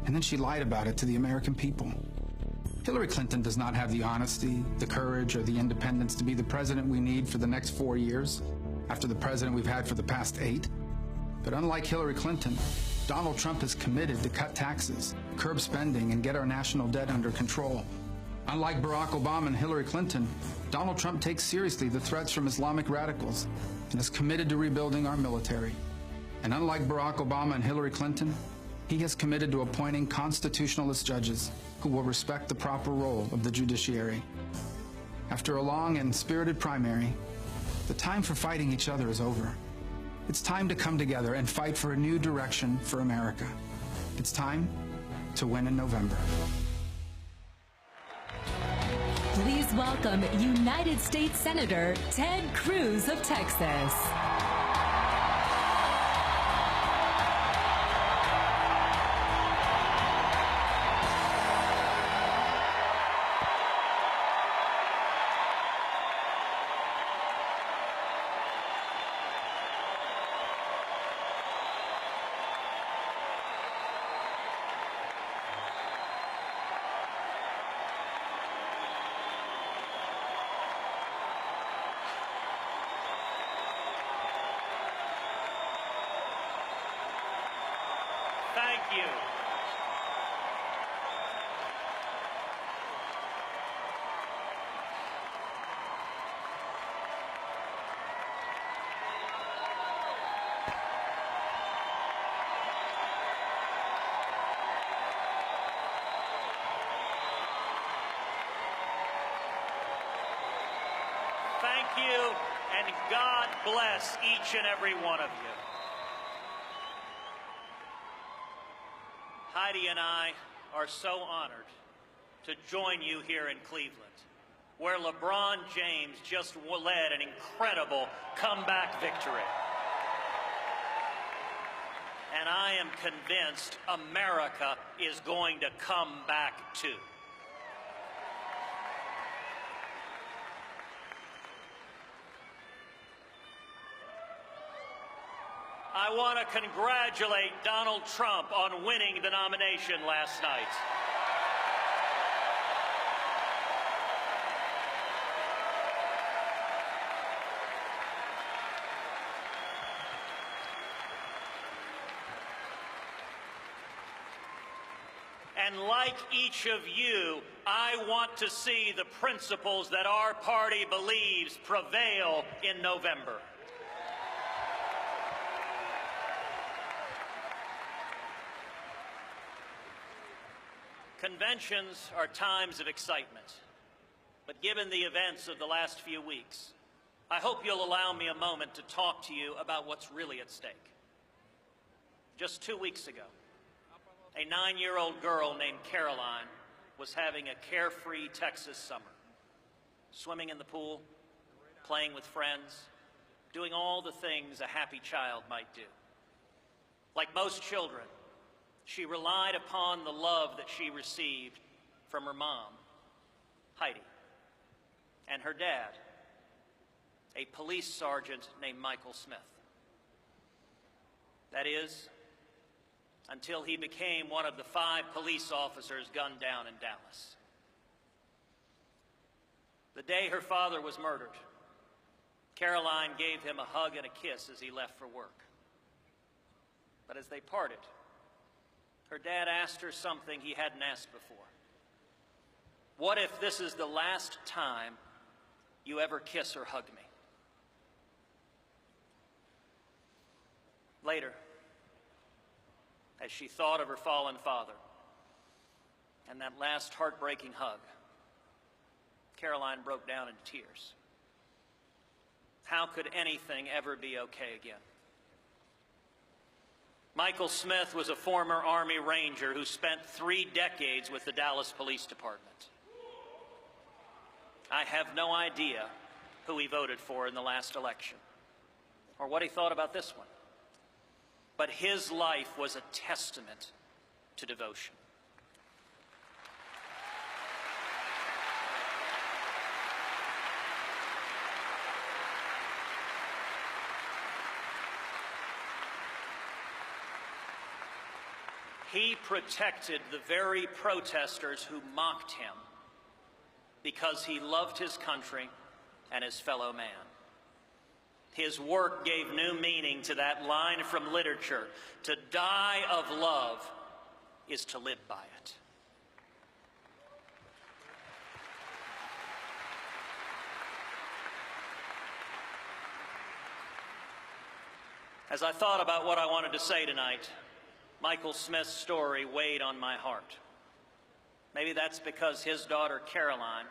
and then she lied about it to the American people. Hillary Clinton does not have the honesty, the courage, or the independence to be the president we need for the next 4 years, after the president we've had for the past 8. But unlike Hillary Clinton, Donald Trump is committed to cut taxes, curb spending, and get our national debt under control. Unlike Barack Obama and Hillary Clinton, Donald Trump takes seriously the threats from Islamic radicals and is committed to rebuilding our military. And unlike Barack Obama and Hillary Clinton, he has committed to appointing constitutionalist judges who will respect the proper role of the judiciary. After a long and spirited primary, the time for fighting each other is over. It's time to come together and fight for a new direction for America. It's time to win in November. Please welcome United States Senator Ted Cruz of Texas. Thank you. Thank you, and God bless each and every one of you. Heidi and I are so honored to join you here in Cleveland, where LeBron James just led an incredible comeback victory. And I am convinced America is going to come back too. I want to congratulate Donald Trump on winning the nomination last night. And like each of you, I want to see the principles that our party believes prevail in November. Conventions are times of excitement, but given the events of the last few weeks, I hope you'll allow me a moment to talk to you about what's really at stake. Just 2 weeks ago, a 9-year-old girl named Caroline was having a carefree Texas summer, swimming in the pool, playing with friends, doing all the things a happy child might do. Like most children, she relied upon the love that she received from her mom, Heidi, and her dad, a police sergeant named Michael Smith. That is, until he became one of the 5 police officers gunned down in Dallas. The day her father was murdered, Caroline gave him a hug and a kiss as he left for work. But as they parted, her dad asked her something he hadn't asked before. What if this is the last time you ever kiss or hug me? Later, as she thought of her fallen father and that last heartbreaking hug, Caroline broke down into tears. How could anything ever be okay again? Michael Smith was a former Army Ranger who spent 3 decades with the Dallas Police Department. I have no idea who he voted for in the last election or what he thought about this one. But his life was a testament to devotion. He protected the very protesters who mocked him because he loved his country and his fellow man. His work gave new meaning to that line from literature: to die of love is to live by it. As I thought about what I wanted to say tonight, Michael Smith's story weighed on my heart. Maybe that's because his daughter, Caroline,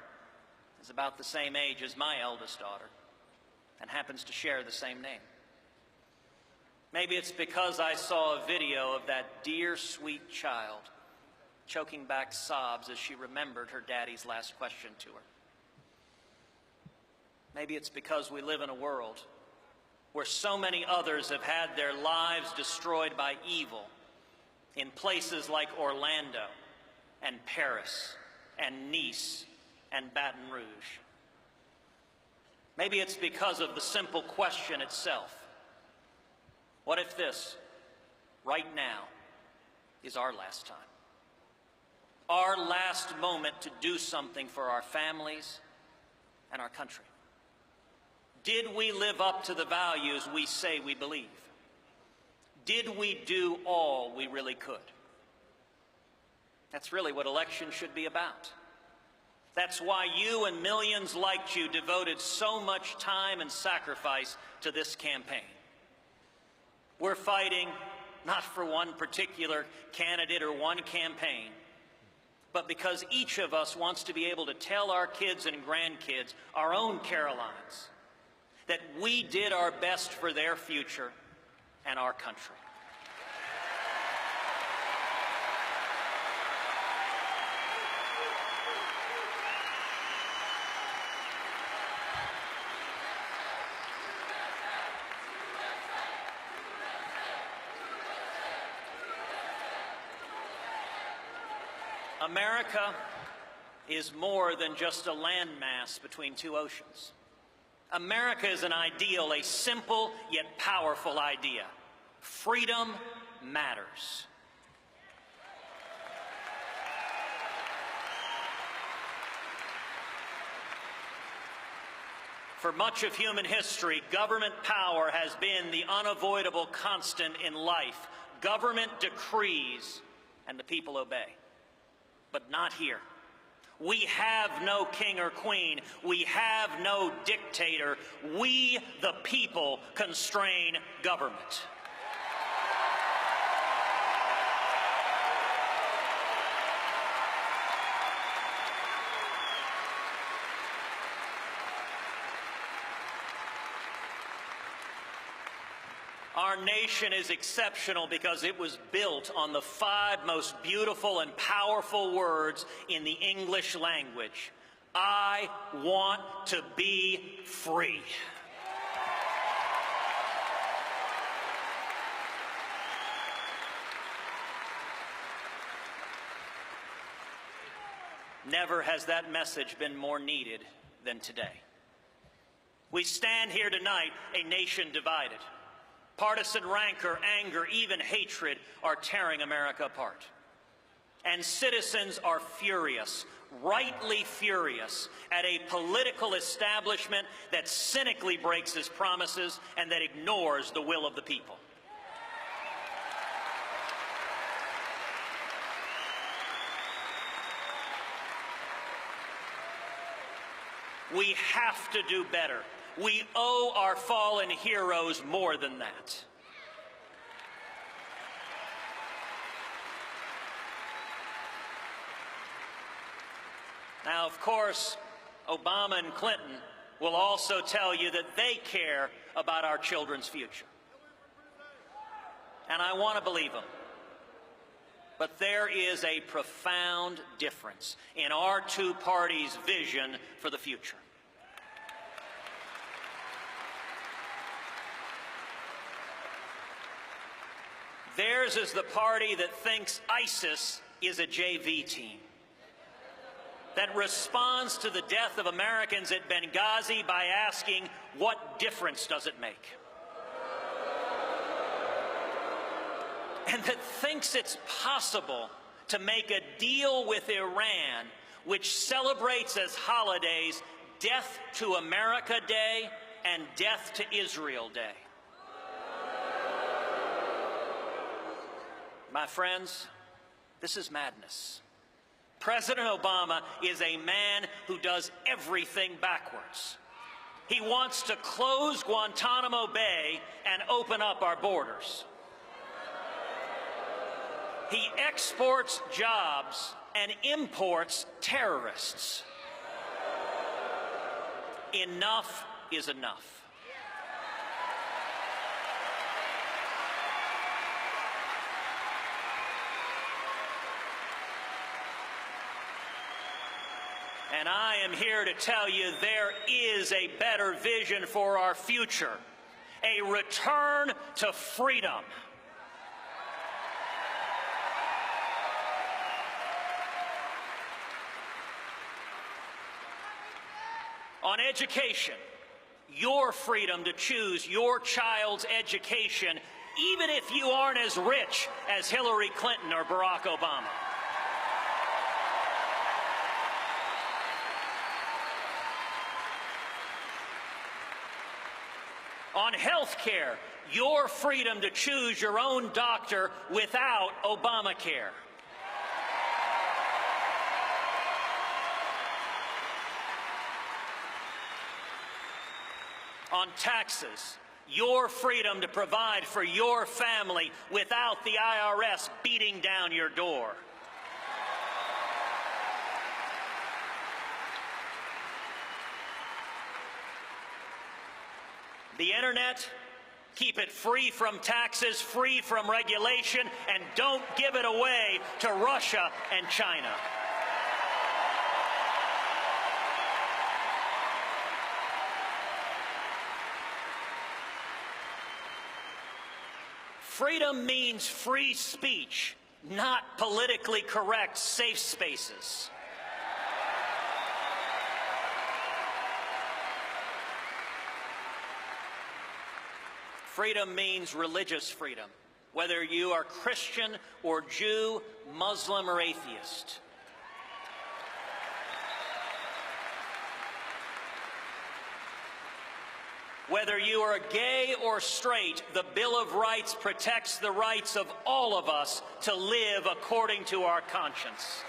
is about the same age as my eldest daughter and happens to share the same name. Maybe it's because I saw a video of that dear, sweet child choking back sobs as she remembered her daddy's last question to her. Maybe it's because we live in a world where so many others have had their lives destroyed by evil in places like Orlando and Paris and Nice and Baton Rouge. Maybe it's because of the simple question itself. What if this, right now, is our last time? Our last moment to do something for our families and our country? Did we live up to the values we say we believe? Did we do all we really could? That's really what elections should be about. That's why you and millions like you devoted so much time and sacrifice to this campaign. We're fighting not for one particular candidate or one campaign, but because each of us wants to be able to tell our kids and grandkids, our own Carolines, that we did our best for their future and our country. America is more than just a landmass between two oceans. America is an ideal, a simple yet powerful idea. Freedom matters. For much of human history, government power has been the unavoidable constant in life. Government decrees, and the people obey. But not here. We have no king or queen. We have no dictator. We, the people, constrain government. Our nation is exceptional because it was built on the 5 most beautiful and powerful words in the English language. I want to be free. Never has that message been more needed than today. We stand here tonight, a nation divided. Partisan rancor, anger, even hatred are tearing America apart. And citizens are furious, rightly furious, at a political establishment that cynically breaks its promises and that ignores the will of the people. We have to do better. We owe our fallen heroes more than that. Now, of course, Obama and Clinton will also tell you that they care about our children's future. And I want to believe them. But there is a profound difference in our two parties' vision for the future. Theirs is the party that thinks ISIS is a JV team, that responds to the death of Americans at Benghazi by asking, what difference does it make? and that thinks it's possible to make a deal with Iran which celebrates as holidays Death to America Day and Death to Israel Day. My friends, this is madness. President Obama is a man who does everything backwards. He wants to close Guantanamo Bay and open up our borders. He exports jobs and imports terrorists. Enough is enough. And I am here to tell you there is a better vision for our future, a return to freedom. On education, your freedom to choose your child's education, even if you aren't as rich as Hillary Clinton or Barack Obama. On health care, your freedom to choose your own doctor without Obamacare. On taxes, your freedom to provide for your family without the IRS beating down your door. The internet, keep it free from taxes, free from regulation, and don't give it away to Russia and China. Freedom means free speech, not politically correct safe spaces. Freedom means religious freedom, whether you are Christian or Jew, Muslim or atheist. Whether you are gay or straight, the Bill of Rights protects the rights of all of us to live according to our conscience.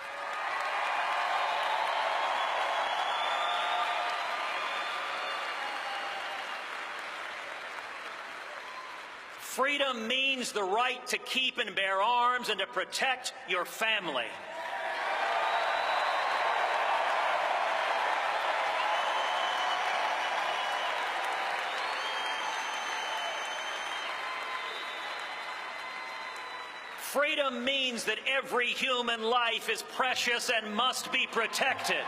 Freedom means the right to keep and bear arms and to protect your family. Freedom means that every human life is precious and must be protected.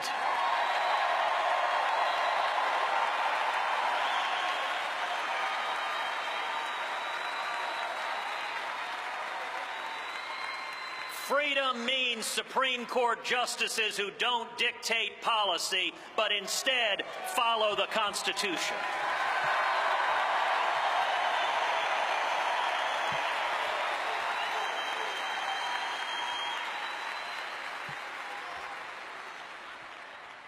Freedom means Supreme Court justices who don't dictate policy, but instead follow the Constitution.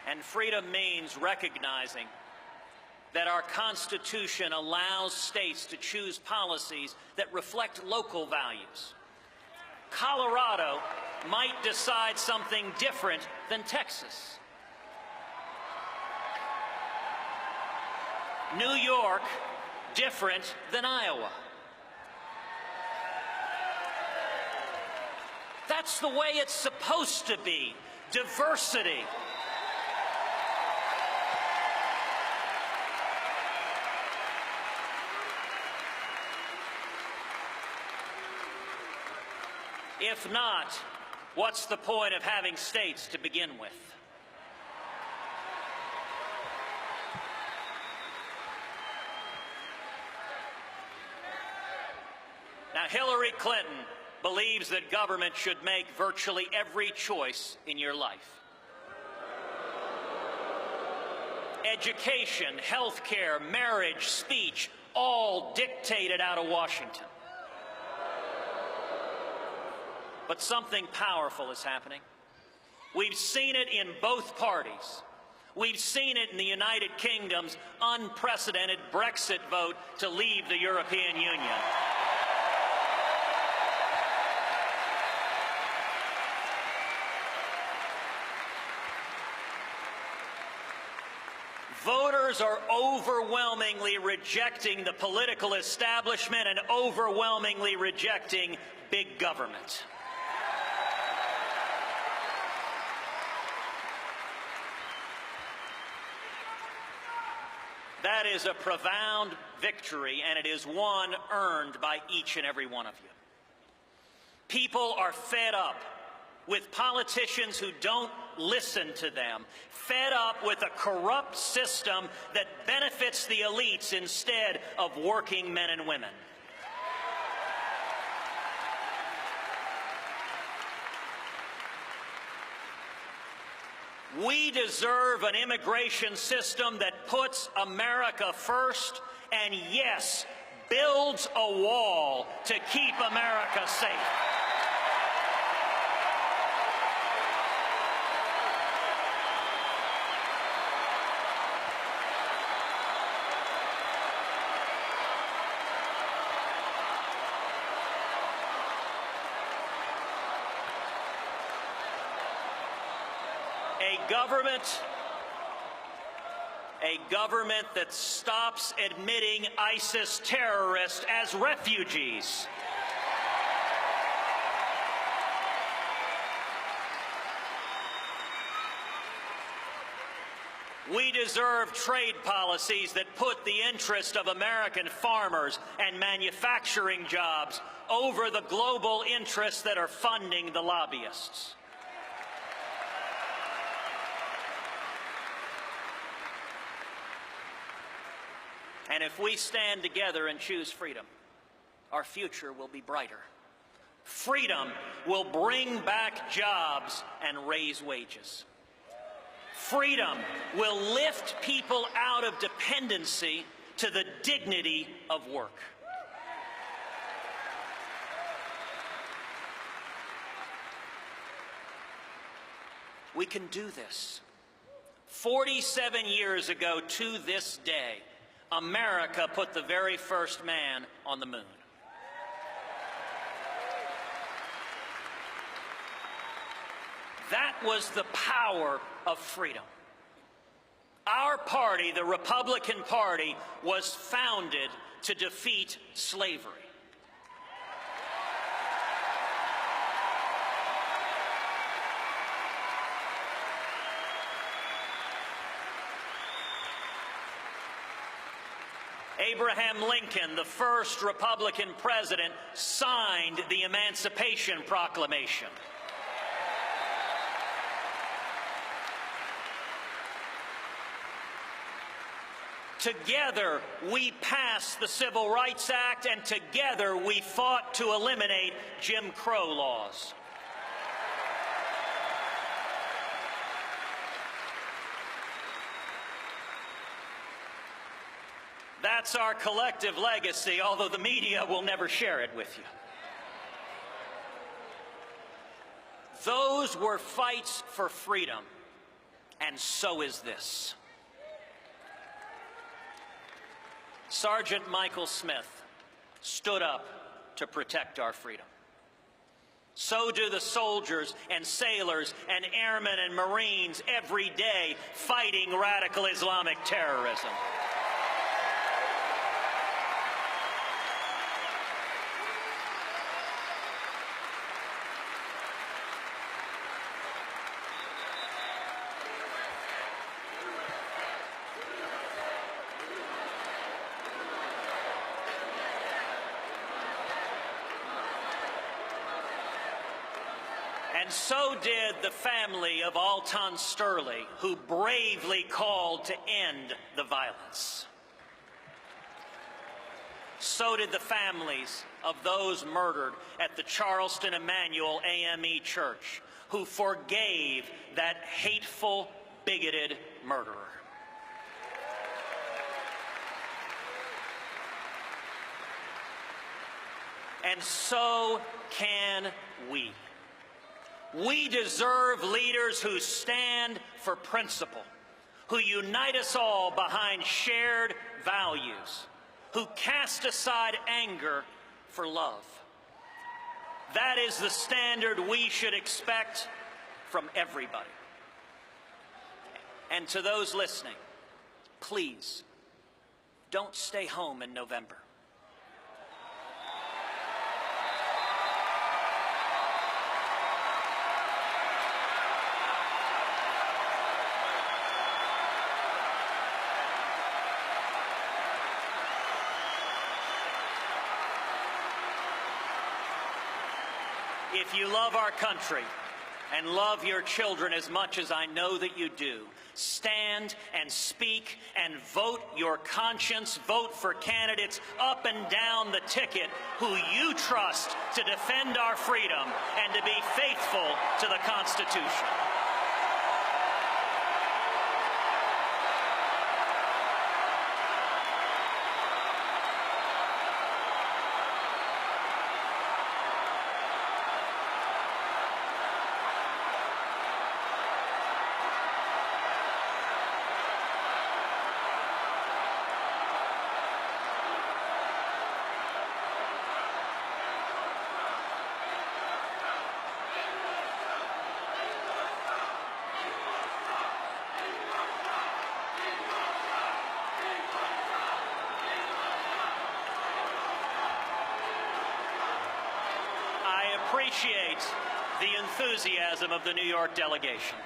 And freedom means recognizing that our Constitution allows states to choose policies that reflect local values. Colorado might decide something different than Texas. New York, different than Iowa. That's the way it's supposed to be. Diversity. If not, what's the point of having states to begin with? Now, Hillary Clinton believes that government should make virtually every choice in your life. Education, health care, marriage, speech, all dictated out of Washington. but something powerful is happening. We've seen it in both parties. We've seen it in the United Kingdom's unprecedented Brexit vote to leave the European Union. Voters are overwhelmingly rejecting the political establishment and overwhelmingly rejecting big government. That is a profound victory, and it is one earned by each and every one of you. People are fed up with politicians who don't listen to them, fed up with a corrupt system that benefits the elites instead of working men and women. We deserve an immigration system that puts America first and, yes, builds a wall to keep America safe. A government that stops admitting ISIS terrorists as refugees. We deserve trade policies that put the interest of American farmers and manufacturing jobs over the global interests that are funding the lobbyists. And if we stand together and choose freedom, our future will be brighter. Freedom will bring back jobs and raise wages. Freedom will lift people out of dependency to the dignity of work. We can do this. 47 years ago to this day, America put the very first man on the moon. That was the power of freedom. Our party, the Republican Party, was founded to defeat slavery. Abraham Lincoln, the first Republican president, signed the Emancipation Proclamation. Together, we passed the Civil Rights Act, and together we fought to eliminate Jim Crow laws. That's our collective legacy, although the media will never share it with you. Those were fights for freedom, and so is this. Sergeant Michael Smith stood up to protect our freedom. So do the soldiers and sailors and airmen and Marines every day fighting radical Islamic terrorism. And so did the family of Alton Sterling, who bravely called to end the violence. So did the families of those murdered at the Charleston Emmanuel AME Church, who forgave that hateful, bigoted murderer. And so can we. We deserve leaders who stand for principle, who unite us all behind shared values, who cast aside anger for love. That is the standard we should expect from everybody. And to those listening, please, don't stay home in November. If you love our country and love your children as much as I know that you do, stand and speak and vote your conscience. Vote for candidates up and down the ticket who you trust to defend our freedom and to be faithful to the Constitution. Appreciate the enthusiasm of the New York delegation.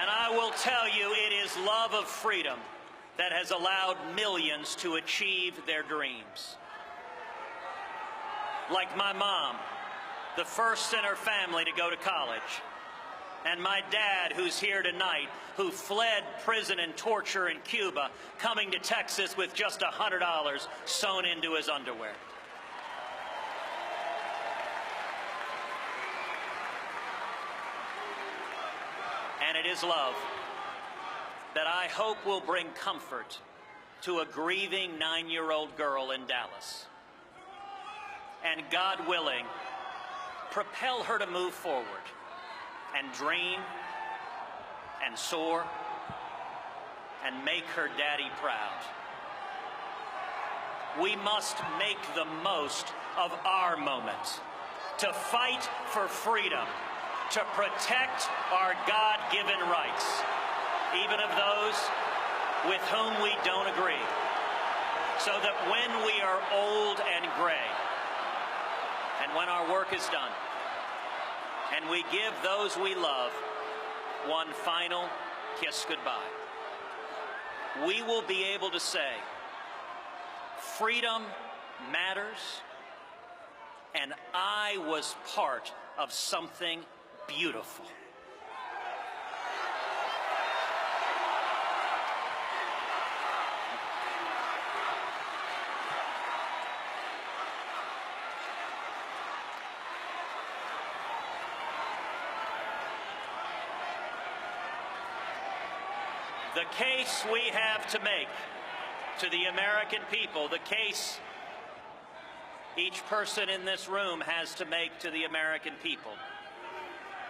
And I will tell you, it is love of freedom that has allowed millions to achieve their dreams. Like my mom, the first in her family to go to college. And my dad, who's here tonight, who fled prison and torture in Cuba, coming to Texas with just $100 sewn into his underwear. And it is love that I hope will bring comfort to a grieving 9-year-old girl in Dallas. And God willing, propel her to move forward and dream and soar and make her daddy proud. We must make the most of our moment to fight for freedom, to protect our God-given rights, even of those with whom we don't agree, so that when we are old and gray, and when our work is done, and we give those we love one final kiss goodbye, we will be able to say, freedom matters, and I was part of something beautiful. The case we have to make to the American people, the case each person in this room has to make to the American people,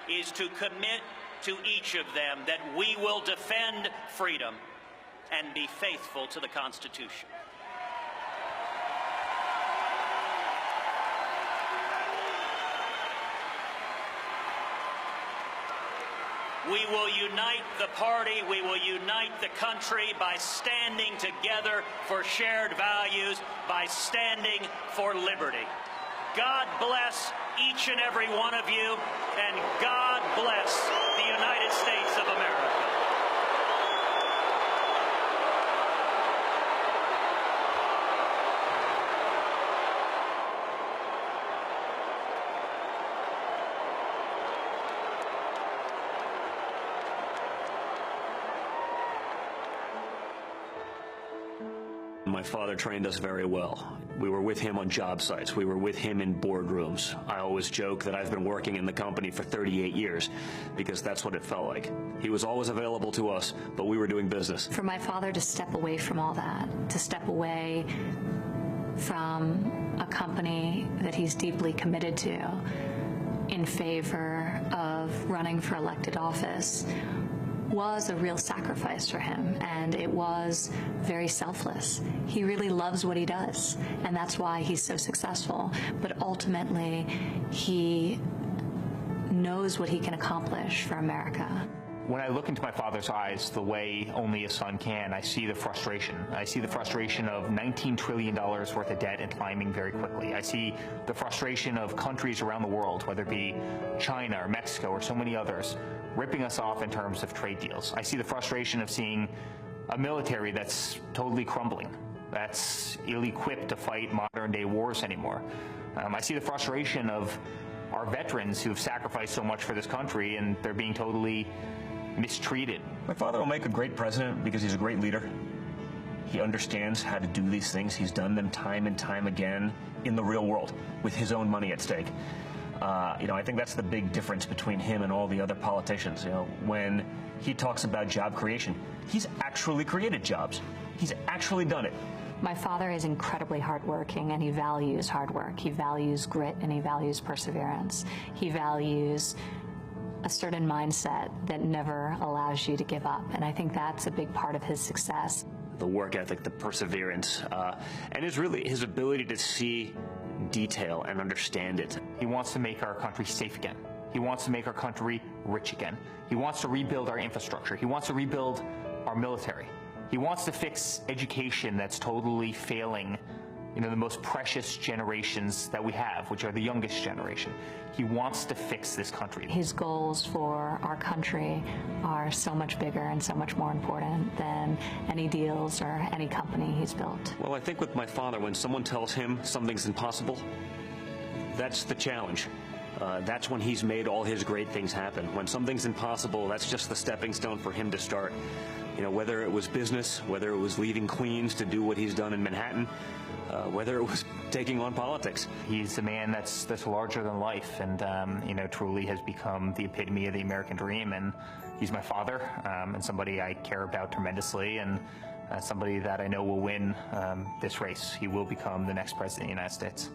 is to commit to each of them that we will defend freedom and be faithful to the Constitution. We will unite the party, we will unite the country by standing together for shared values, by standing for liberty. God bless each and every one of you, and God bless the United States of America. My father trained us very well. We were with him on job sites. We were with him in boardrooms. I always joke that I've been working in the company for 38 years because that's what it felt like. He was always available to us, but we were doing business. For my father to step away from all that, to step away from a company that he's deeply committed to in favor of running for elected office was a real sacrifice for him, and it was very selfless. He really loves what he does, and that's why he's so successful. But ultimately, he knows what he can accomplish for America. When I look into my father's eyes the way only a son can, I see the frustration. I see the frustration of $19 trillion worth of debt and climbing very quickly. I see the frustration of countries around the world, whether it be China or Mexico or so many others, ripping us off in terms of trade deals. I see the frustration of seeing a military that's totally crumbling, that's ill-equipped to fight modern-day wars anymore. I see the frustration of our veterans who've sacrificed so much for this country, and they're being totally mistreated. My father will make a great president because he's a great leader. He understands how to do these things. He's done them time and time again in the real world with his own money at stake. I think that's the big difference between him and all the other politicians. When he talks about job creation, he's actually created jobs. He's actually done it. My father is incredibly hardworking, and he values hard work. He values grit, and he values perseverance. He values a certain mindset that never allows you to give up, and I think that's a big part of his success. The work ethic, the perseverance, and his ability to see detail and understand it. He wants to make our country safe again. He wants to make our country rich again. He wants to rebuild our infrastructure. He wants to rebuild our military. He wants to fix education that's totally failing, the most precious generations that we have, which are the youngest generation. He wants to fix this country. His goals for our country are so much bigger and so much more important than any deals or any company he's built. Well, I think with my father, when someone tells him something's impossible, that's the challenge. That's when he's made all his great things happen. When something's impossible, that's just the stepping stone for him to start. Whether it was business, whether it was leaving Queens to do what he's done in Manhattan, whether it was taking on politics. He's a man that's larger than life, and truly has become the epitome of the American dream. And he's my father, and somebody I care about tremendously, and somebody that I know will win this race. He will become the next president of the United States.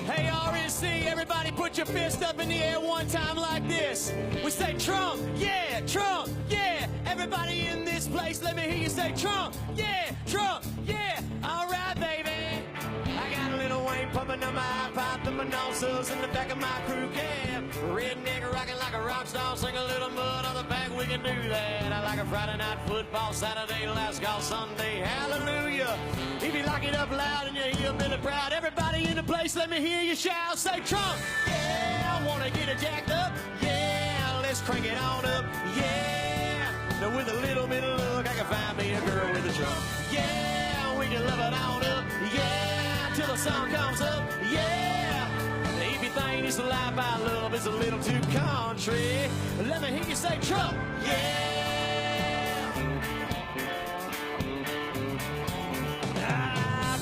Hey, RNC, everybody put your fist up in the air one time like this. We say Trump, yeah, Trump, yeah. Everybody in this place, let me hear you say Trump, yeah, all right, baby. I got a little Wayne pumping on my iPod, the Manassas in the back of my crew cab. Redneck rocking like a rock star, sing a little mud on the back, we can do that. I like a Friday night football, Saturday last call, Sunday, hallelujah. If you lock it up loud and you hear really proud, everybody in the place, let me hear you shout, say Trump, yeah, I wanna get it jacked up, yeah, let's crank it on up, yeah. Now with a little bit of luck, I can find me a girl with a Trump, yeah, we can love it on up, yeah, till the sun comes up, yeah. If you think this life I love is a little too country, let me hear you say Trump, yeah.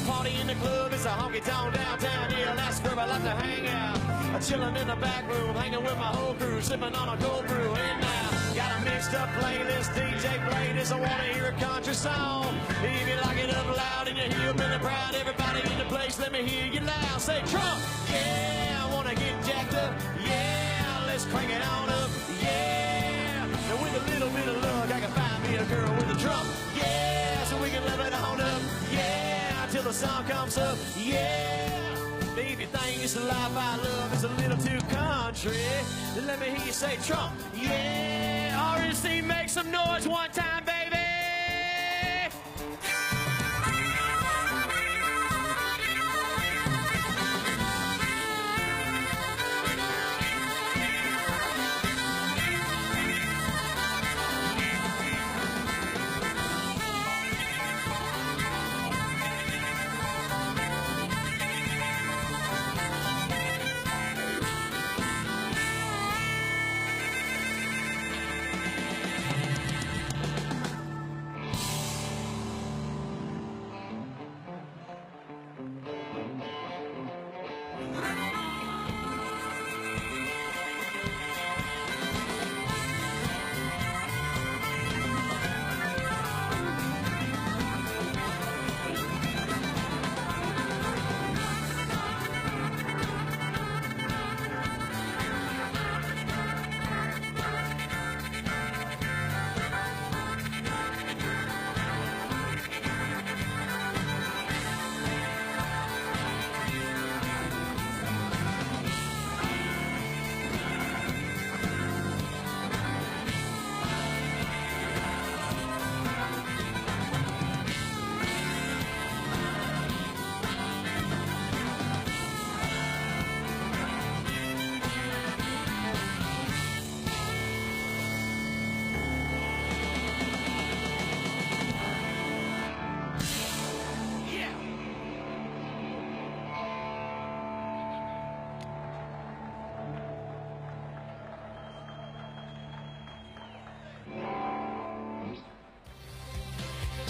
Party in the club, it's a honky-tonk downtown, yeah, that's where I like to hang out. I'm chilling in the back room, hanging with my whole crew, sipping on a cold brew, and now got a mixed up playlist, DJ play this, I wanna hear a country song. If you like it up loud and you hear Billy Proud, everybody in the place, let me hear you loud, say Trump, yeah, I wanna get jacked up, yeah, let's crank it on up, yeah. Now with a little bit of luck, I can find me a girl with a Trump, yeah, so we can live it on up, yeah, till the sun comes up, yeah. If you think it's the life I love is a little too country, then let me hear you say Trump, yeah. RNC, make some noise one time, baby.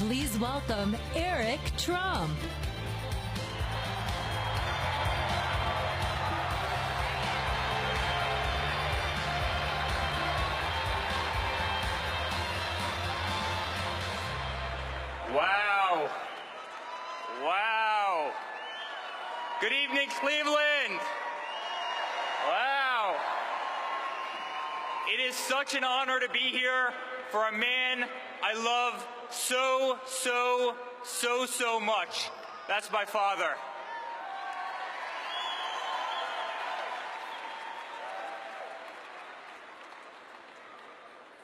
Please welcome Eric Trump. Wow. Wow. Good evening, Cleveland. Wow. It is such an honor to be here for a man I love so much. That's my father.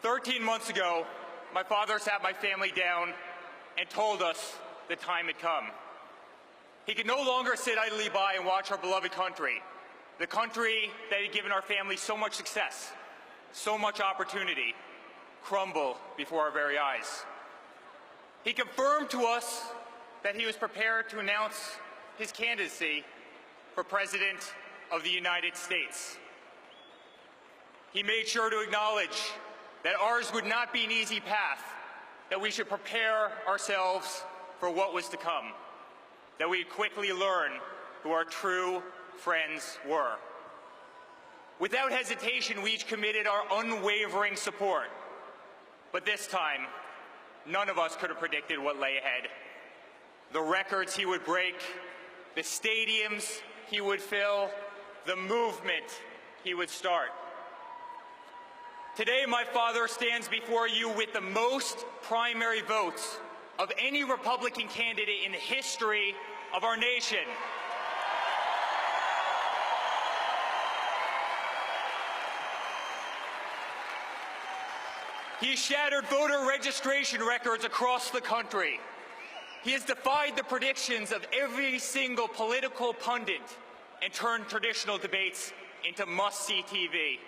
"13 months ago, my father sat my family down and told us the time had come. He could no longer sit idly by and watch our beloved country, the country that had given our family so much success, so much opportunity, crumble before our very eyes. He confirmed to us that he was prepared to announce his candidacy for President of the United States. He made sure to acknowledge that ours would not be an easy path, that we should prepare ourselves for what was to come, that we'd quickly learn who our true friends were. Without hesitation, we each committed our unwavering support. But this time, none of us could have predicted what lay ahead. The records he would break, the stadiums he would fill, the movement he would start. Today, my father stands before you with the most primary votes of any Republican candidate in the history of our nation. He shattered voter registration records across the country. He has defied the predictions of every single political pundit and turned traditional debates into must-see TV.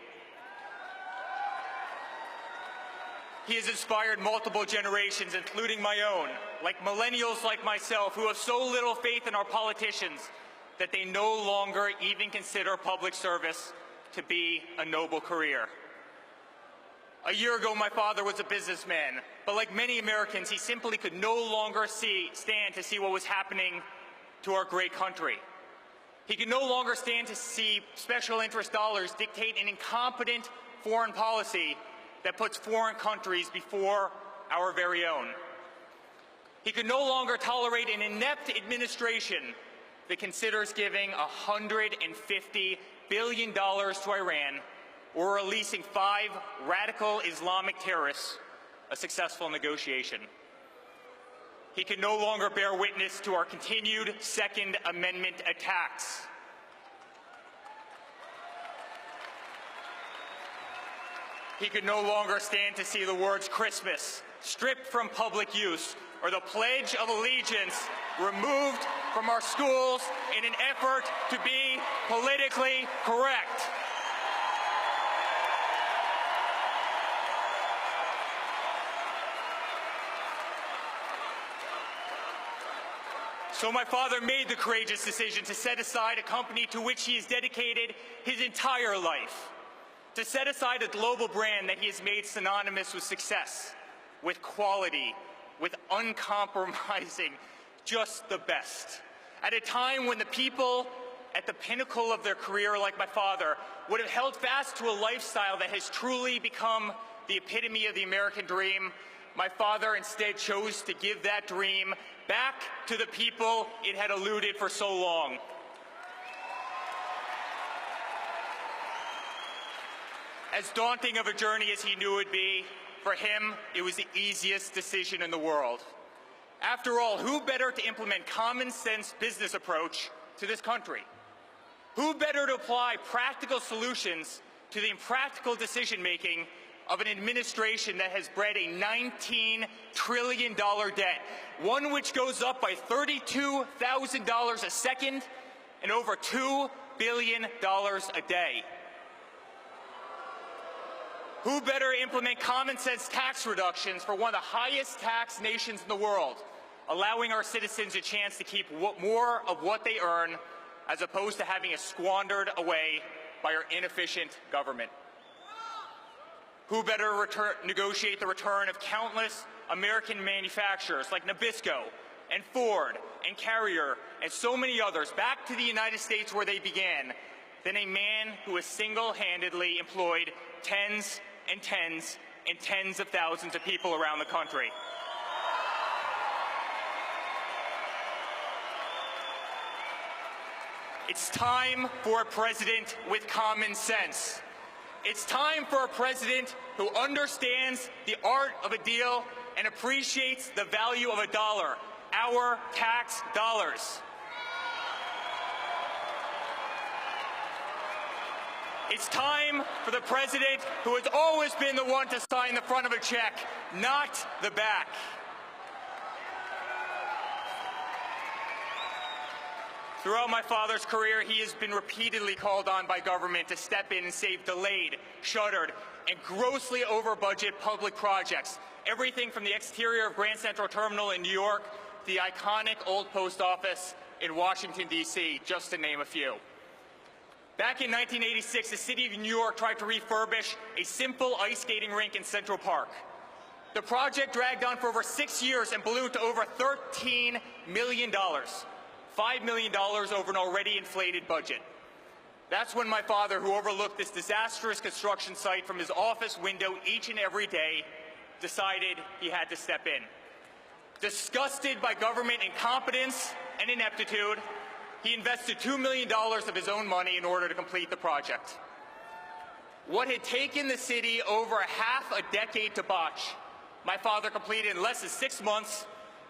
He has inspired multiple generations, including my own, like millennials like myself, who have so little faith in our politicians that they no longer even consider public service to be a noble career. A year ago, my father was a businessman, but like many Americans, he simply could no longer stand to see what was happening to our great country. He could no longer stand to see special interest dollars dictate an incompetent foreign policy that puts foreign countries before our very own. He could no longer tolerate an inept administration that considers giving $150 billion to Iran or releasing 5 radical Islamic terrorists a successful negotiation. He can no longer bear witness to our continued Second Amendment attacks. He could no longer stand to see the words Christmas stripped from public use or the Pledge of Allegiance removed from our schools in an effort to be politically correct. So my father made the courageous decision to set aside a company to which he has dedicated his entire life, to set aside a global brand that he has made synonymous with success, with quality, with uncompromising, just the best. At a time when the people at the pinnacle of their career, like my father, would have held fast to a lifestyle that has truly become the epitome of the American dream, my father instead chose to give that dream back to the people it had eluded for so long. As daunting of a journey as he knew it would be, for him, it was the easiest decision in the world. After all, who better to implement common sense business approach to this country? Who better to apply practical solutions to the impractical decision-making of an administration that has bred a $19 trillion debt, one which goes up by $32,000 a second and over $2 billion a day? Who better implement common sense tax reductions for one of the highest taxed nations in the world, allowing our citizens a chance to keep more of what they earn as opposed to having it squandered away by our inefficient government? Who better negotiate the return of countless American manufacturers like Nabisco and Ford and Carrier and so many others back to the United States where they began than a man who has single-handedly employed tens and tens and tens of thousands of people around the country. It's time for a president with common sense. It's time for a president who understands the art of a deal and appreciates the value of a dollar, our tax dollars. It's time for the president who has always been the one to sign the front of a check, not the back. Throughout my father's career, he has been repeatedly called on by government to step in and save delayed, shuttered, and grossly over-budget public projects. Everything from the exterior of Grand Central Terminal in New York to the iconic old post office in Washington, D.C., just to name a few. Back in 1986, the city of New York tried to refurbish a simple ice skating rink in Central Park. The project dragged on for over 6 years and ballooned to over $13 million. $5 million over an already inflated budget. That's when my father, who overlooked this disastrous construction site from his office window each and every day, decided he had to step in. Disgusted by government incompetence and ineptitude, he invested $2 million of his own money in order to complete the project. What had taken the city over half a decade to botch, my father completed in less than 6 months,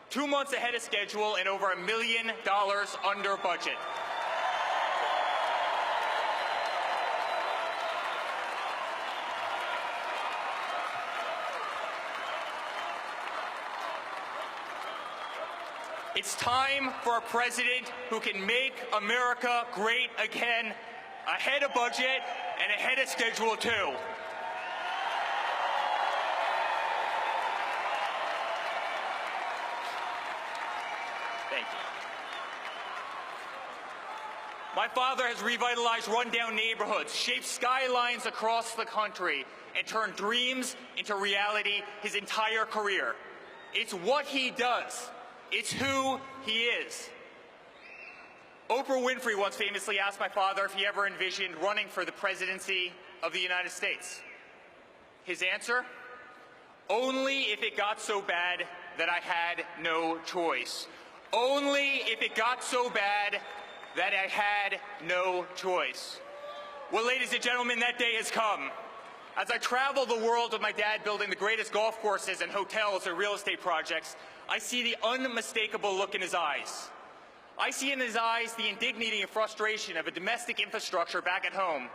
2 months ahead of schedule, and over $1 million under budget. It's time for a president who can make America great again, ahead of budget and ahead of schedule, too. Thank you. My father has revitalized rundown neighborhoods, shaped skylines across the country, and turned dreams into reality his entire career. It's what he does. It's who he is. Oprah Winfrey once famously asked my father if he ever envisioned running for the presidency of the United States. His answer? Only if it got so bad that I had no choice. Only if it got so bad that I had no choice. Well, ladies and gentlemen, that day has come. As I travel the world with my dad building the greatest golf courses and hotels and real estate projects, I see the unmistakable look in his eyes. I see in his eyes the indignity and frustration of a domestic infrastructure back at home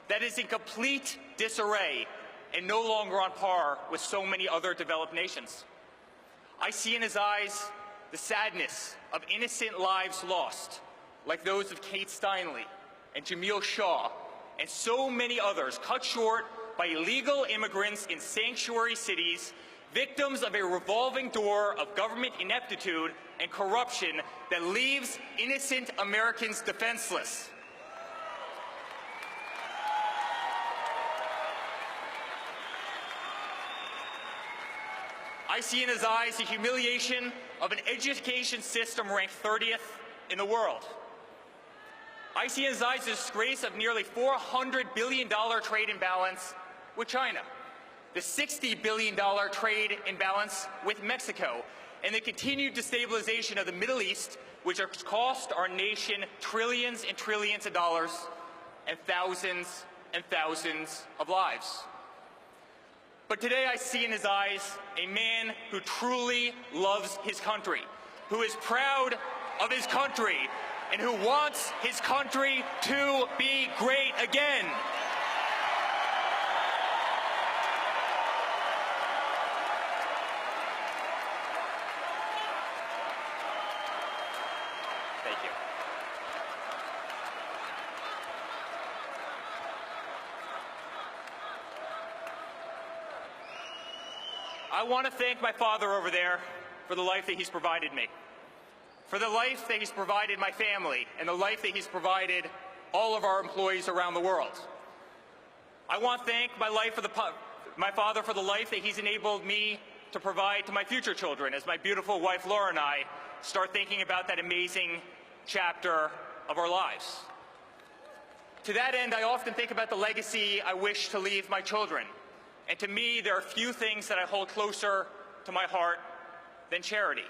that is in complete disarray and no longer on par with so many other developed nations. I see in his eyes the sadness of innocent lives lost, like those of Kate Steinle and Jamil Shaw and so many others, cut short by illegal immigrants in sanctuary cities, victims of a revolving door of government ineptitude and corruption that leaves innocent Americans defenseless. I see in his eyes the humiliation of an education system ranked 30th in the world. I see in his eyes the disgrace of nearly $400 billion trade imbalance with China, the $60 billion trade imbalance with Mexico, and the continued destabilization of the Middle East, which has cost our nation trillions and trillions of dollars and thousands of lives. But today I see in his eyes a man who truly loves his country, who is proud of his country, and who wants his country to be great again. Thank you. I want to thank my father over there for the life that he's provided me, for the life that he's provided my family, and the life that he's provided all of our employees around the world. I want to thank my father for the life that he's enabled me to provide to my future children as my beautiful wife Laura and I start thinking about that amazing chapter of our lives. To that end, I often think about the legacy I wish to leave my children. And to me, there are few things that I hold closer to my heart than charity.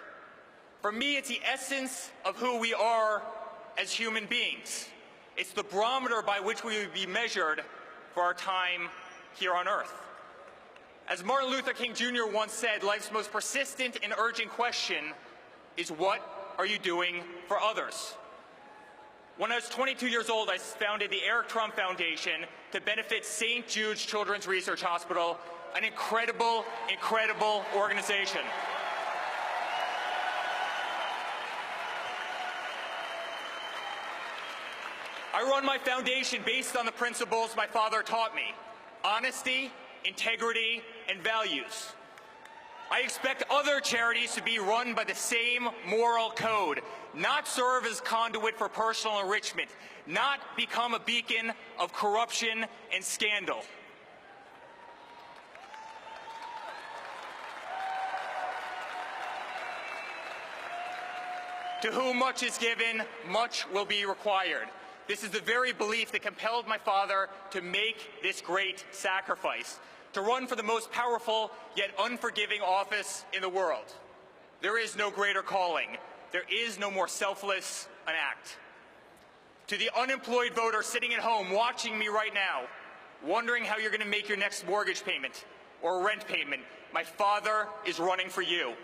For me, it's the essence of who we are as human beings. It's the barometer by which we will be measured for our time here on earth. As Martin Luther King Jr. once said, life's most persistent and urgent question is, what are you doing for others? When I was 22 years old, I founded the Eric Trump Foundation to benefit St. Jude's Children's Research Hospital, an incredible, incredible organization. I run my foundation based on the principles my father taught me: honesty, integrity, and values. I expect other charities to be run by the same moral code, not serve as conduit for personal enrichment, not become a beacon of corruption and scandal. To whom much is given, much will be required. This is the very belief that compelled my father to make this great sacrifice, to run for the most powerful yet unforgiving office in the world. There is no greater calling. There is no more selfless an act. To the unemployed voter sitting at home watching me right now, wondering how you're going to make your next mortgage payment or rent payment, my father is running for you.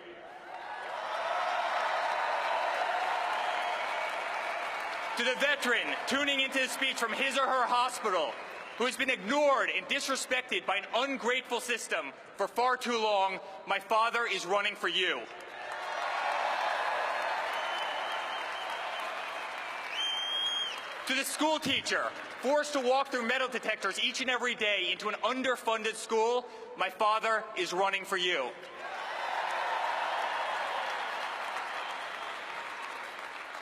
To the veteran tuning into the speech from his or her hospital, who has been ignored and disrespected by an ungrateful system for far too long, my father is running for you. To the school teacher, forced to walk through metal detectors each and every day into an underfunded school, my father is running for you.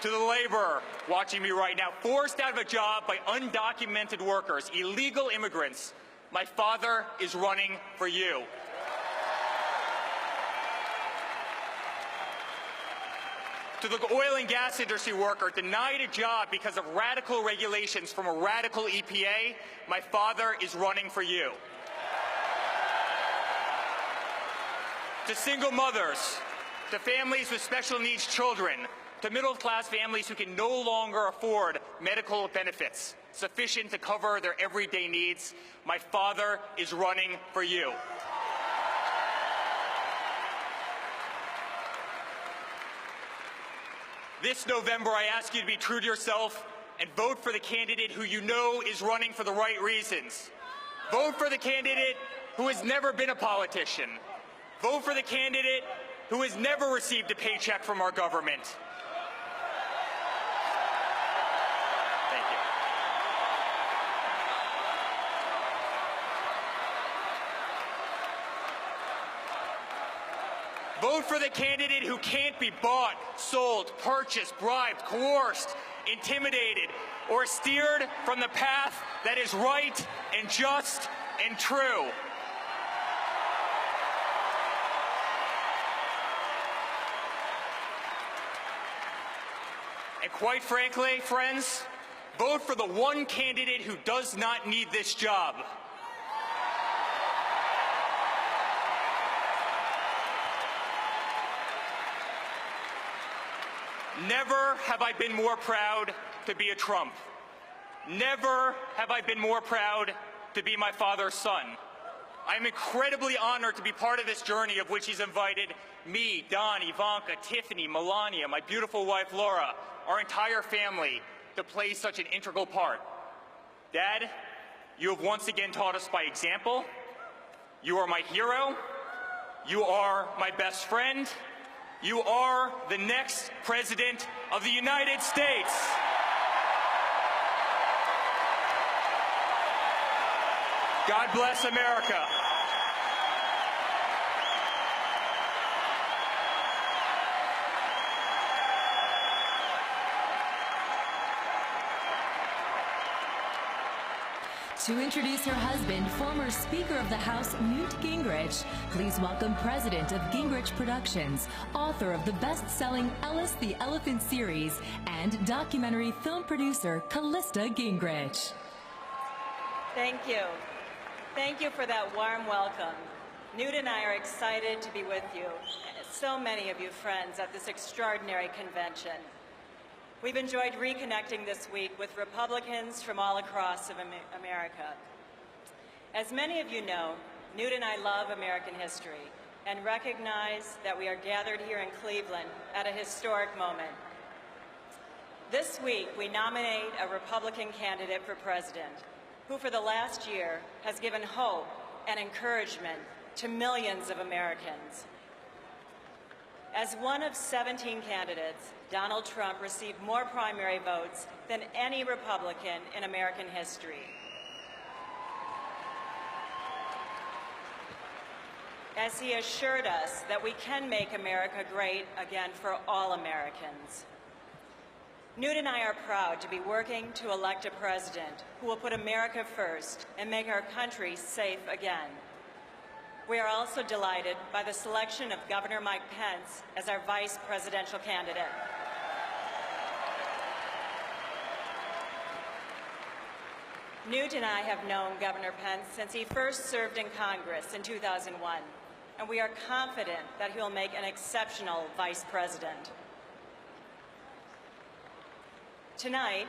To the laborer watching me right now, forced out of a job by undocumented workers, illegal immigrants, my father is running for you. To the oil and gas industry worker denied a job because of radical regulations from a radical EPA, my father is running for you. To single mothers, to families with special needs children, to middle-class families who can no longer afford medical benefits sufficient to cover their everyday needs, my father is running for you. This November, I ask you to be true to yourself and vote for the candidate who you know is running for the right reasons. Vote for the candidate who has never been a politician. Vote for the candidate who has never received a paycheck from our government. Vote for the candidate who can't be bought, sold, purchased, bribed, coerced, intimidated, or steered from the path that is right and just and true. And quite frankly, friends, vote for the one candidate who does not need this job. Never have I been more proud to be a Trump. Never have I been more proud to be my father's son. I'm incredibly honored to be part of this journey of which he's invited me, Don, Ivanka, Tiffany, Melania, my beautiful wife Laura, our entire family to play such an integral part. Dad, you have once again taught us by example. You are my hero. You are my best friend. You are the next President of the United States. God bless America. To introduce her husband, former Speaker of the House Newt Gingrich, please welcome President of Gingrich Productions, author of the best-selling Ellis the Elephant series, and documentary film producer Callista Gingrich. Thank you. Thank you for that warm welcome. Newt and I are excited to be with you, so many of you friends, at this extraordinary convention. We've enjoyed reconnecting this week with Republicans from all across America. As many of you know, Newt and I love American history and recognize that we are gathered here in Cleveland at a historic moment. This week, we nominate a Republican candidate for president who for the last year has given hope and encouragement to millions of Americans. As one of 17 candidates, Donald Trump received more primary votes than any Republican in American history. As he assured us that we can make America great again for all Americans. Newt and I are proud to be working to elect a president who will put America first and make our country safe again. We are also delighted by the selection of Governor Mike Pence as our vice presidential candidate. Newt and I have known Governor Pence since he first served in Congress in 2001, and we are confident that he will make an exceptional vice president. Tonight,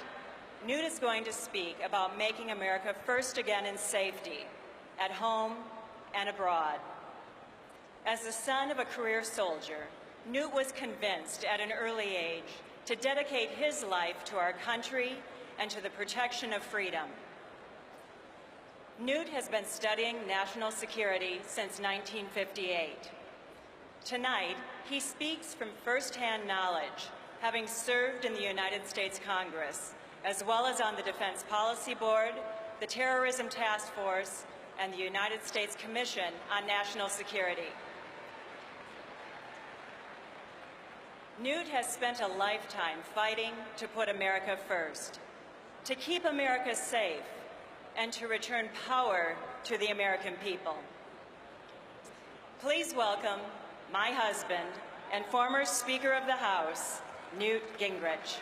Newt is going to speak about making America first again in safety, at home and abroad. As the son of a career soldier, Newt was convinced at an early age to dedicate his life to our country and to the protection of freedom. Newt has been studying national security since 1958. Tonight, he speaks from firsthand knowledge, having served in the United States Congress, as well as on the Defense Policy Board, the Terrorism Task Force, and the United States Commission on National Security. Newt has spent a lifetime fighting to put America first, to keep America safe, and to return power to the American people. Please welcome my husband and former Speaker of the House, Newt Gingrich.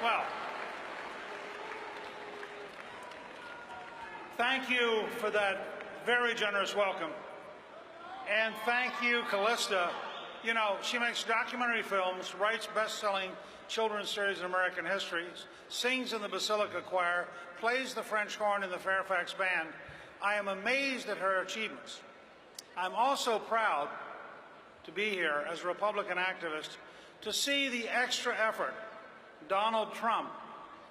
Well, thank you for that very generous welcome. And thank you, Callista. You know, she makes documentary films, writes best-selling children's series in American history, sings in the Basilica Choir, plays the French horn in the Fairfax Band. I am amazed at her achievements. I'm also proud to be here as a Republican activist to see the extra effort Donald Trump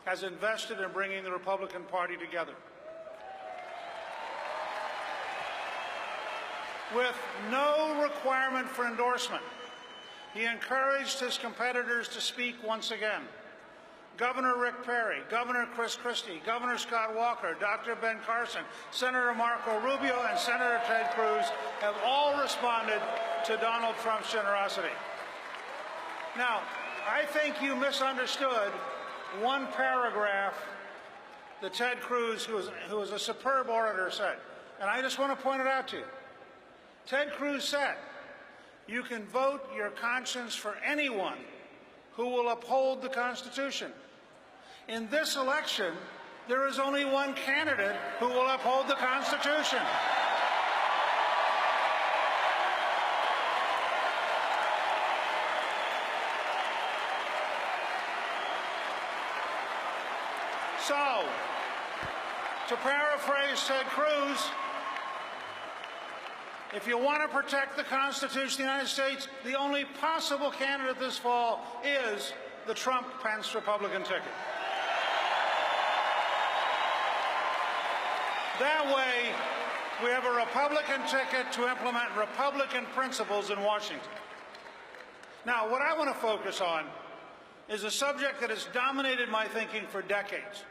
has invested in bringing the Republican Party together. With no requirement for endorsement, he encouraged his competitors to speak once again. Governor Rick Perry, Governor Chris Christie, Governor Scott Walker, Dr. Ben Carson, Senator Marco Rubio, and Senator Ted Cruz have all responded to Donald Trump's generosity. Now, I think you misunderstood one paragraph that Ted Cruz, who was a superb orator, said, and I just want to point it out to you. Ted Cruz said, you can vote your conscience for anyone who will uphold the Constitution. In this election, there is only one candidate who will uphold the Constitution. So, to paraphrase Ted Cruz, if you want to protect the Constitution of the United States, the only possible candidate this fall is the Trump-Pence Republican ticket. That way, We have a Republican ticket to implement Republican principles in Washington. Now, what I want to focus on is a subject that has dominated my thinking for decades.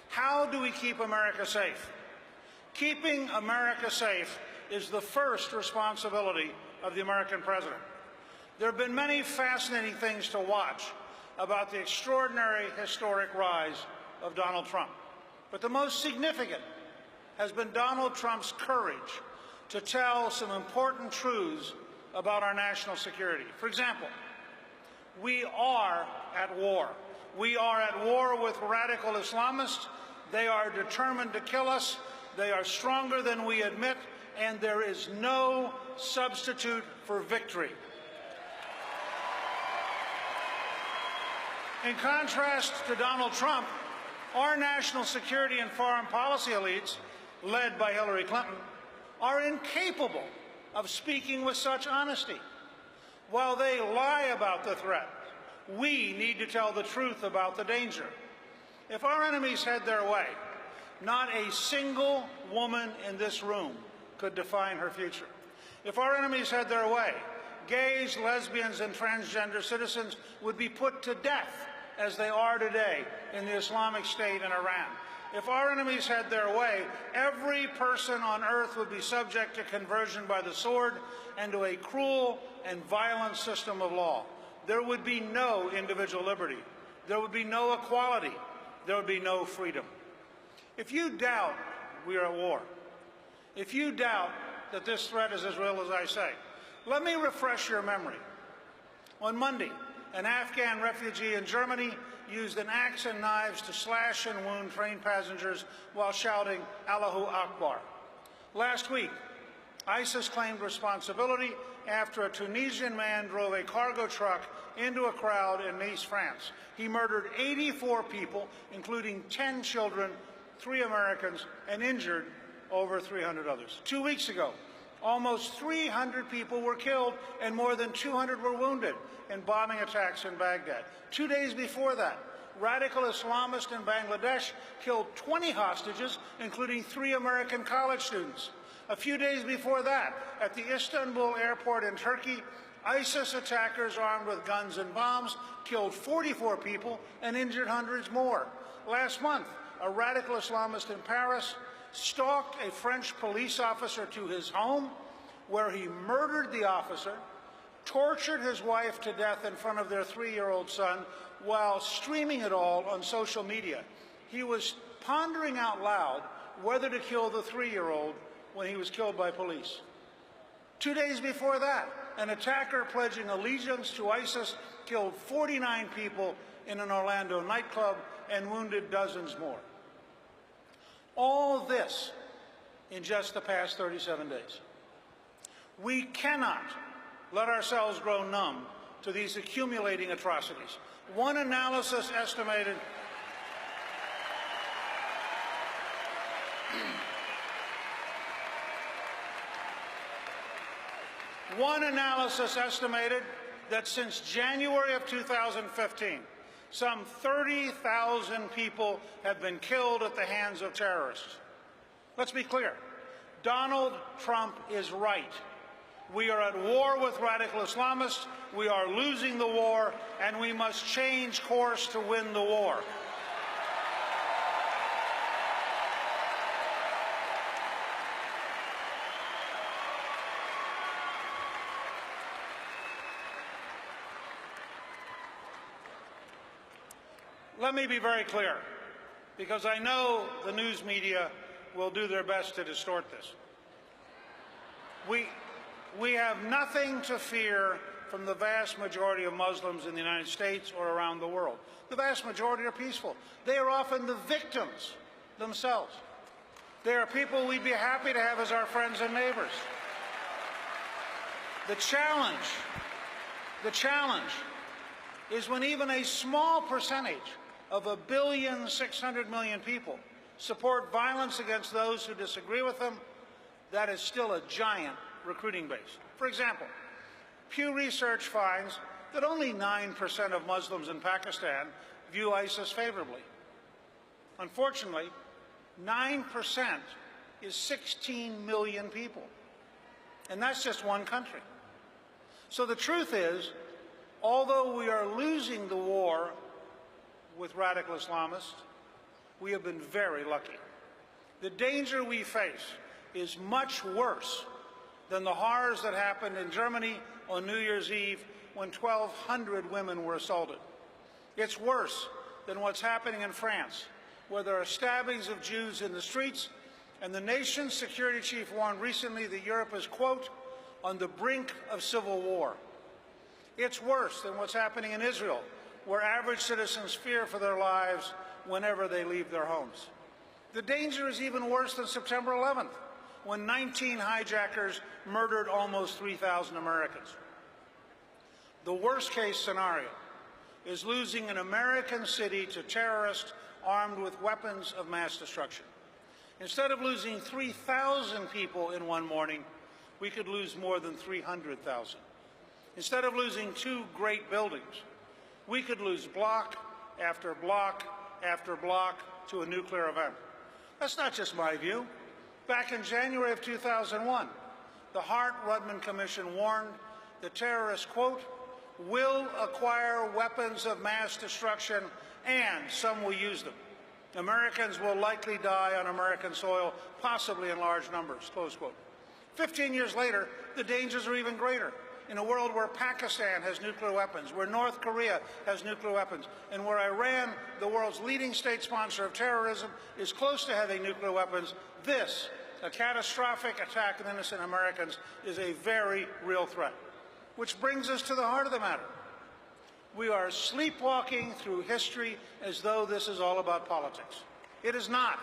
How do we keep America safe? Keeping America safe is the first responsibility of the American president. There have been many fascinating things to watch about the extraordinary, historic rise of Donald Trump. But the most significant has been Donald Trump's courage to tell some important truths about our national security. For example, we are at war. We are at war with radical Islamists. They are determined to kill us. They are stronger than we admit, and there is no substitute for victory. In contrast to Donald Trump, our national security and foreign policy elites, led by Hillary Clinton, are incapable of speaking with such honesty. While they lie about the threat, we need to tell the truth about the danger. If our enemies had their way, not a single woman in this room could define her future. If our enemies had their way, gays, lesbians, and transgender citizens would be put to death as they are today in the Islamic State in Iran. If our enemies had their way, every person on earth would be subject to conversion by the sword and to a cruel and violent system of law. There would be no individual liberty. There would be no equality. There would be no freedom. If you doubt we are at war, if you doubt that this threat is as real as I say, let me refresh your memory. On Monday, an Afghan refugee in Germany used an axe and knives to slash and wound train passengers while shouting, Allahu Akbar. Last week, ISIS claimed responsibility after a Tunisian man drove a cargo truck into a crowd in Nice, France. He murdered 84 people, including 10 children, 3 Americans, and injured over 300 others. 2 weeks ago, almost 300 people were killed and more than 200 were wounded in bombing attacks in Baghdad. 2 days before that, radical Islamists in Bangladesh killed 20 hostages, including 3 American college students. A few days before that, at the Istanbul airport in Turkey, ISIS attackers armed with guns and bombs killed 44 people and injured hundreds more. Last month, a radical Islamist in Paris stalked a French police officer to his home, where he murdered the officer, tortured his wife to death in front of their 3-year-old son, while streaming it all on social media. He was pondering out loud whether to kill the 3-year-old when he was killed by police. 2 days before that, an attacker pledging allegiance to ISIS killed 49 people in an Orlando nightclub and wounded dozens more. All this in just the past 37 days. We cannot let ourselves grow numb to these accumulating atrocities. One analysis estimated that since January of 2015, some 30,000 people have been killed at the hands of terrorists. Let's be clear. Donald Trump is right. We are at war with radical Islamists. We are losing the war, and we must change course to win the war. Let me be very clear, because I know the news media will do their best to distort this. We have nothing to fear from the vast majority of Muslims in the United States or around the world. The vast majority are peaceful. They are often the victims themselves. They are people we'd be happy to have as our friends and neighbors. The challenge is when even a small percentage of 1,600,000,000 people support violence against those who disagree with them. That is still a giant recruiting base. For example, Pew Research finds that only 9% of Muslims in Pakistan view ISIS favorably. Unfortunately, 9% is 16 million people. And that's just one country. So the truth is, although we are losing the war with radical Islamists, we have been very lucky. The danger we face is much worse than the horrors that happened in Germany on New Year's Eve when 1,200 women were assaulted. It's worse than what's happening in France, where there are stabbings of Jews in the streets, and the nation's security chief warned recently that Europe is, quote, on the brink of civil war. It's worse than what's happening in Israel, where average citizens fear for their lives whenever they leave their homes. The danger is even worse than September 11th, when 19 hijackers murdered almost 3,000 Americans. The worst-case scenario is losing an American city to terrorists armed with weapons of mass destruction. Instead of losing 3,000 people in one morning, we could lose more than 300,000. Instead of losing 2 great buildings, we could lose block after block after block to a nuclear event. That's not just my view. Back in January of 2001, the Hart-Rudman Commission warned the terrorists, quote, will acquire weapons of mass destruction and some will use them. Americans will likely die on American soil, possibly in large numbers, close quote. 15 years later, the dangers are even greater. In a world where Pakistan has nuclear weapons, where North Korea has nuclear weapons, and where Iran, the world's leading state sponsor of terrorism, is close to having nuclear weapons, this, a catastrophic attack on innocent Americans, is a very real threat. Which brings us to the heart of the matter. We are sleepwalking through history as though this is all about politics. It is not.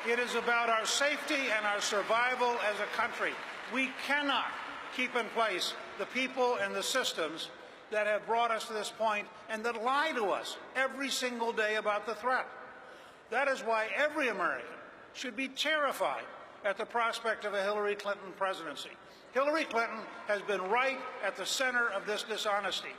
It is about our safety and our survival as a country. We cannot keep in place the people and the systems that have brought us to this point and that lie to us every single day about the threat. That is why every American should be terrified at the prospect of a Hillary Clinton presidency. Hillary Clinton has been right at the center of this dishonesty.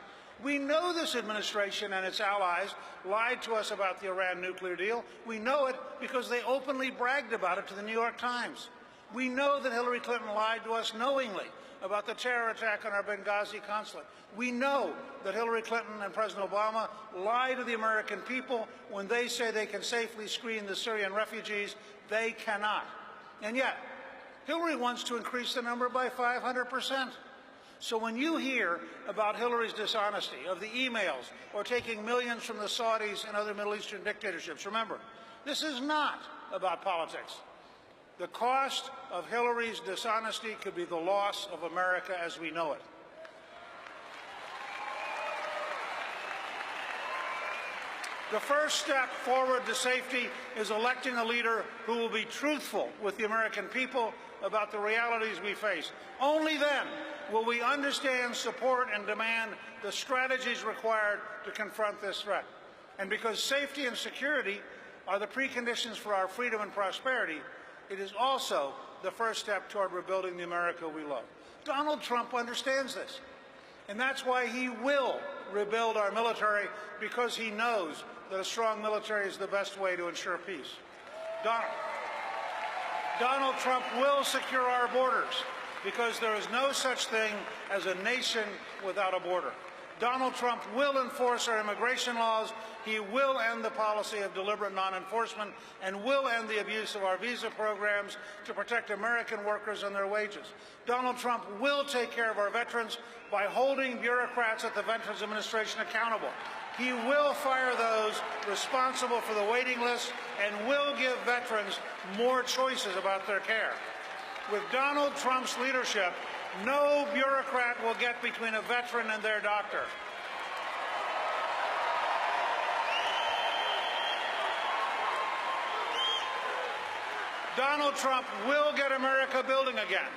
We know this administration and its allies lied to us about the Iran nuclear deal. We know it because they openly bragged about it to the New York Times. We know that Hillary Clinton lied to us knowingly about the terror attack on our Benghazi consulate. We know that Hillary Clinton and President Obama lie to the American people when they say they can safely screen the Syrian refugees. They cannot. And yet, Hillary wants to increase the number by 500%. So when you hear about Hillary's dishonesty, of the emails, or taking millions from the Saudis and other Middle Eastern dictatorships, remember, this is not about politics. The cost of Hillary's dishonesty could be the loss of America as we know it. The first step forward to safety is electing a leader who will be truthful with the American people about the realities we face. Only then will we understand, support, and demand the strategies required to confront this threat. And because safety and security are the preconditions for our freedom and prosperity, it is also the first step toward rebuilding the America we love. Donald Trump understands this. And that's why he will rebuild our military, because he knows that a strong military is the best way to ensure peace. Donald Trump will secure our borders, because there is no such thing as a nation without a border. Donald Trump will enforce our immigration laws. He will end the policy of deliberate non-enforcement and will end the abuse of our visa programs to protect American workers and their wages. Donald Trump will take care of our veterans by holding bureaucrats at the Veterans Administration accountable. He will fire those responsible for the waiting list and will give veterans more choices about their care. With Donald Trump's leadership, no bureaucrat will get between a veteran and their doctor. Donald Trump will get America building again.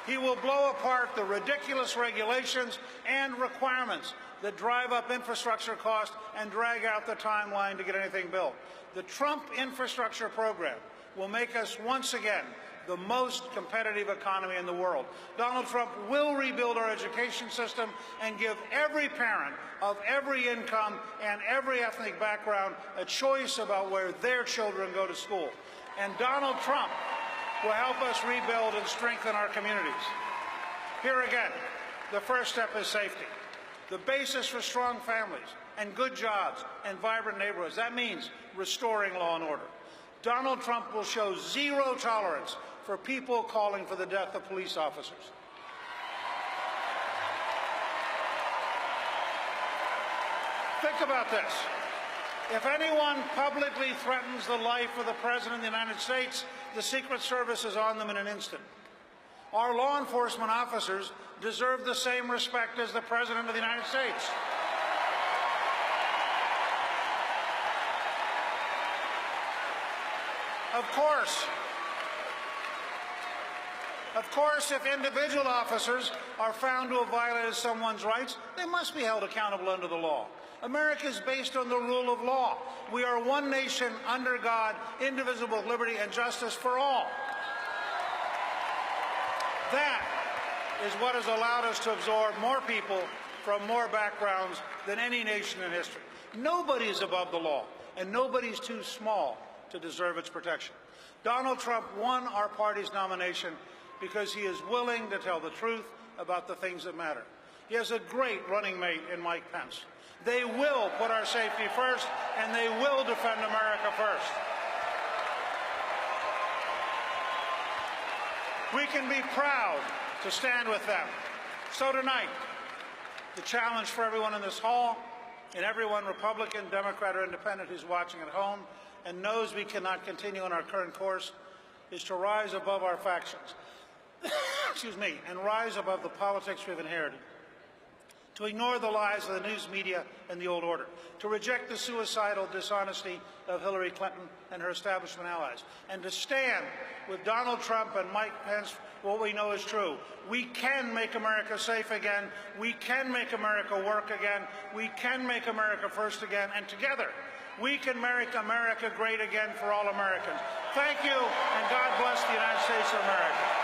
He will blow apart the ridiculous regulations and requirements that drive up infrastructure costs and drag out the timeline to get anything built. The Trump infrastructure program will make us once again the most competitive economy in the world. Donald Trump will rebuild our education system and give every parent of every income and every ethnic background a choice about where their children go to school. And Donald Trump will help us rebuild and strengthen our communities. Here again, the first step is safety. The basis for strong families and good jobs and vibrant neighborhoods. That means restoring law and order. Donald Trump will show zero tolerance for people calling for the death of police officers. Think about this. If anyone publicly threatens the life of the President of the United States, the Secret Service is on them in an instant. Our law enforcement officers deserve the same respect as the President of the United States. Of course, if individual officers are found to have violated someone's rights, they must be held accountable under the law. America is based on the rule of law. We are one nation under God, indivisible, with liberty and justice for all. That is what has allowed us to absorb more people from more backgrounds than any nation in history. Nobody is above the law, and nobody is too small to deserve its protection. Donald Trump won our party's nomination because he is willing to tell the truth about the things that matter. He has a great running mate in Mike Pence. They will put our safety first, and they will defend America first. We can be proud to stand with them. So tonight, the challenge for everyone in this hall, and everyone, Republican, Democrat, or Independent, who's watching at home and knows we cannot continue on our current course, is to rise above our factions, excuse me, and rise above the politics we've inherited, to ignore the lies of the news media and the old order, to reject the suicidal dishonesty of Hillary Clinton and her establishment allies, and to stand with Donald Trump and Mike Pence for what we know is true. We can make America safe again. We can make America work again. We can make America first again. And together, we can make America great again for all Americans. Thank you, and God bless the United States of America.